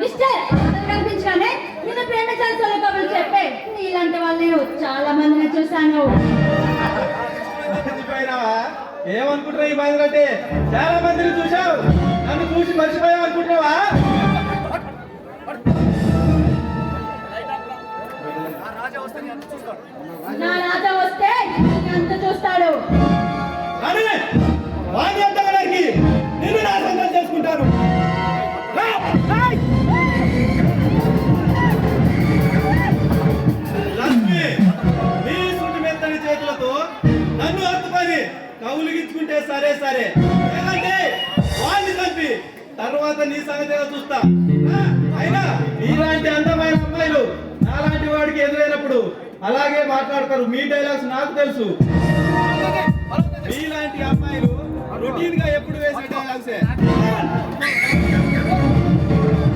Mister కనిపించానే నేను ప్రేమ చాన్సోల కబుర్లు చెప్పే నీలాంటి వాళ్ళు నేను చాలా మందిని చూశాను. ఏమనుకుంటున్నావు ఈ బాధలు అంటే? చాలా మందిని చూసావు, నన్ను చూసి మర్చిపోయావు అనుకుంటున్నావా? నా రాజా వస్తే అంత చూస్తాడు. వాణి అంతవరకు నిన్ను నా సొంతం చేసుకుంటాను. లక్ష్మి నీ సుటి మెత్తని చేతులతో నన్ను హత్తుకొని కౌలిగించుకుంటే సరే సరే, లేదంటే వాణ్ణి చంపి తర్వాత నీ సంగతిగా చూస్తా. అయినా నీలాంటి అందమైన అమ్మాయిలు నాలాంటి వాడికి ఎదురైనప్పుడు అలాగే మాట్లాడతారు. మీ డైలాగ్స్ నాకు తెలుసు. మీలాంటి అమ్మాయిలు రొటీన్ గా ఎప్పుడు వేసే డైలాగ్సే.